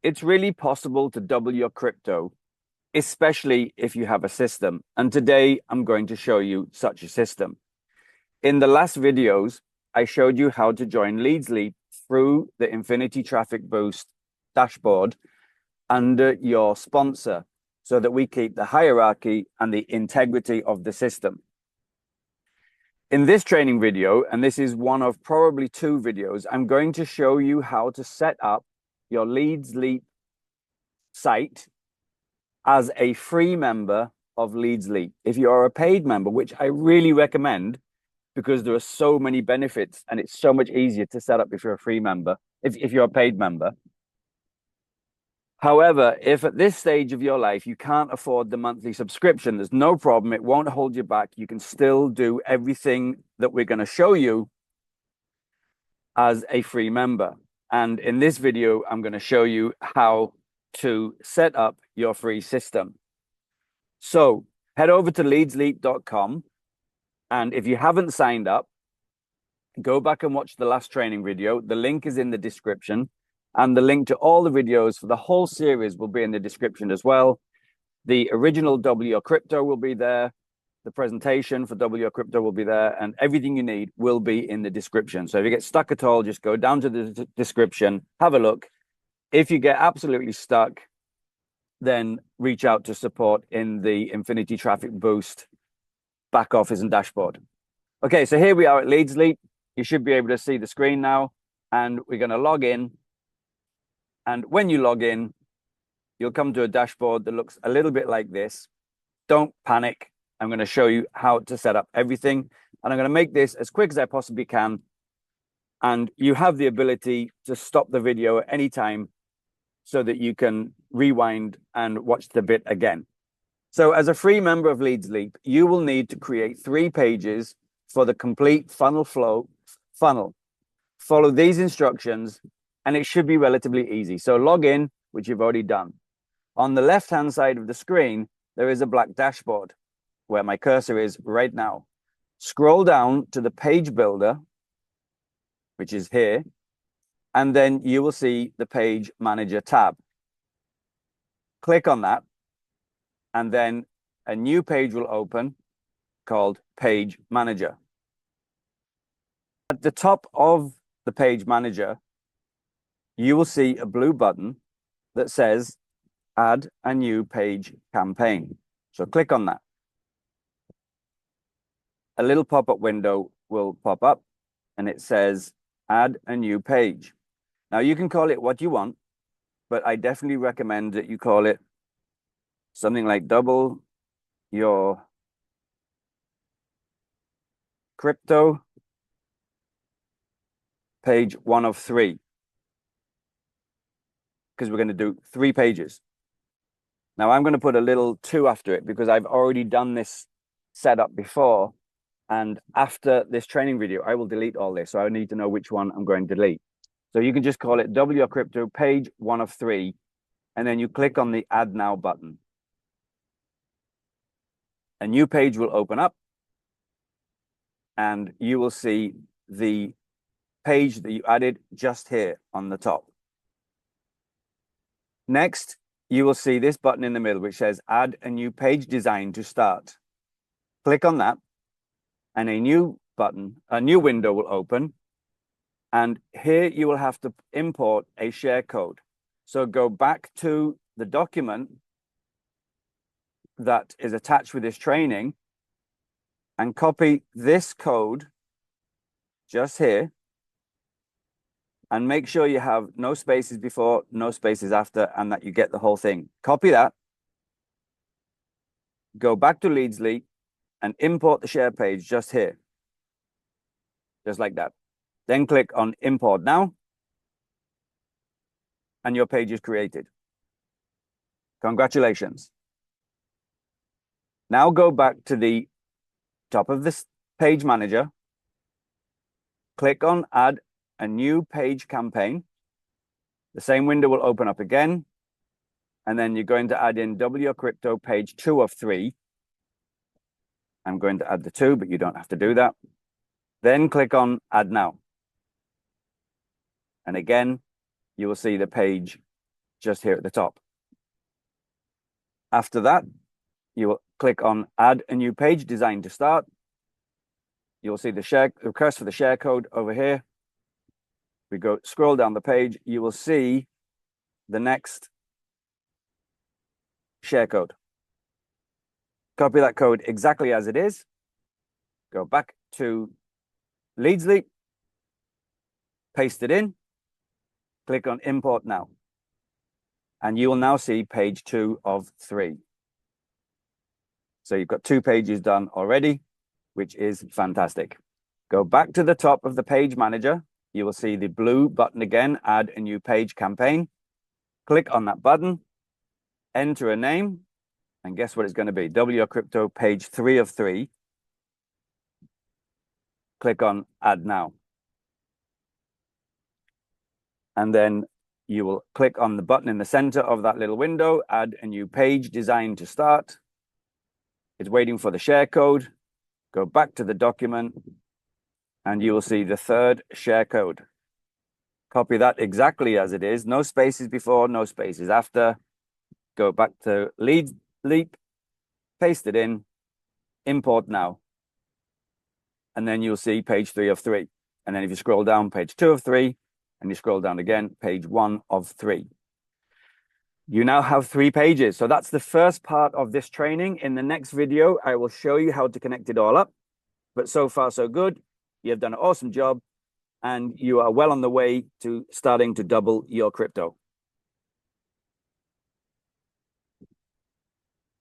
it's really possible to double your crypto, especially if you have a system. And today I'm going to show you such a system. In the last videos, I showed you how to join LeadsLeap through the Infinity Traffic Boost dashboard under your sponsor so that we keep the hierarchy and the integrity of the system. In this training video, and this is one of probably two videos, I'm going to show you how to set up your LeadsLeap site as a free member of LeadsLeap. If you are a paid member, which I really recommend because there are so many benefits and it's so much easier to set up if you're a free member, if you're a paid member. However, if at this stage of your life you can't afford the monthly subscription, there's no problem. It won't hold you back. You can still do everything that we're going to show you as a free member. And in this video, I'm going to show you how to set up your free system. So head over to leadsleap.com. And if you haven't signed up, go back and watch the last training video. The link is in the description. And the link to all the videos for the whole series will be in the description as well. The original Double Your Crypto will be there. The presentation for Double Your Crypto will be there. And everything you need will be in the description. So if you get stuck at all, just go down to the description, have a look. If you get absolutely stuck, then reach out to support in the Infinity Traffic Boost back office and dashboard. Okay, so here we are at LeadsLeap. You should be able to see the screen now. And we're going to log in. And when you log in, you'll come to a dashboard that looks a little bit like this. Don't panic. I'm going to show you how to set up everything. And I'm going to make this as quick as I possibly can. And you have the ability to stop the video at any time so that you can rewind and watch the bit again. So as a free member of LeadsLeap, you will need to create 3 pages for the complete funnel. Follow these instructions and it should be relatively easy. So log in, which you've already done. On the left-hand side of the screen, there is a black dashboard where my cursor is right now. Scroll down to the page builder, which is here, and then you will see the page manager tab. Click on that, and then a new page will open called Page Manager. At the top of the Page Manager, you will see a blue button that says Add a New Page Campaign. So click on that. A little pop-up window will pop up and it says Add a New Page. Now you can call it what you want, but I definitely recommend that you call it something like Double Your Crypto Page 1 of 3. Because we're going to do 3 pages. Now I'm going to put a little 2 after it because I've already done this setup before. And after this training video, I will delete all this. So I need to know which one I'm going to delete. So you can just call it Double Your Crypto Page 1 of 3. And then you click on the Add Now button. A new page will open up. And you will see the page that you added just here on the top. Next, you will see this button in the middle, which says Add a New Page Design to Start. Click on that, and a new window will open. And here you will have to import a share code. So go back to the document that is attached with this training and copy this code just here. And make sure you have no spaces before, no spaces after, and that you get the whole thing. Copy that. Go back to LeadsLeap and import the share page just here. Just like that. Then click on Import Now. And your page is created. Congratulations. Now go back to the top of this page manager. Click on Add a New Page Campaign. The same window will open up again. And then you're going to add in Double Your Crypto Page 2 of 3. I'm going to add the 2, but you don't have to do that. Then click on Add Now. And again, you will see the page just here at the top. After that, you will click on Add a New Page Design to Start. You'll see the request for the share code over here. We go scroll down the page, you will see the next share code. Copy that code exactly as it is. Go back to LeadsLeap, paste it in, click on Import Now. And you will now see page 2 of 3. So you've got 2 pages done already, which is fantastic. Go back to the top of the page manager. You will see the blue button again, Add a New Page Campaign. Click on that button, enter a name, and guess what it's going to be? Double Your Crypto, page 3 of 3. Click on Add Now. And then you will click on the button in the center of that little window, Add a New Page Design to Start. It's waiting for the share code. Go back to the document, and you will see the 3rd share code. Copy that exactly as it is. No spaces before, no spaces after. Go back to LeadsLeap, paste it in, import now. And then you'll see page 3 of 3. And then if you scroll down, page 2 of 3, and you scroll down again, page 1 of 3. You now have 3 pages. So that's the first part of this training. In the next video, I will show you how to connect it all up. But so far, so good. You've done an awesome job, and you are well on the way to starting to double your crypto.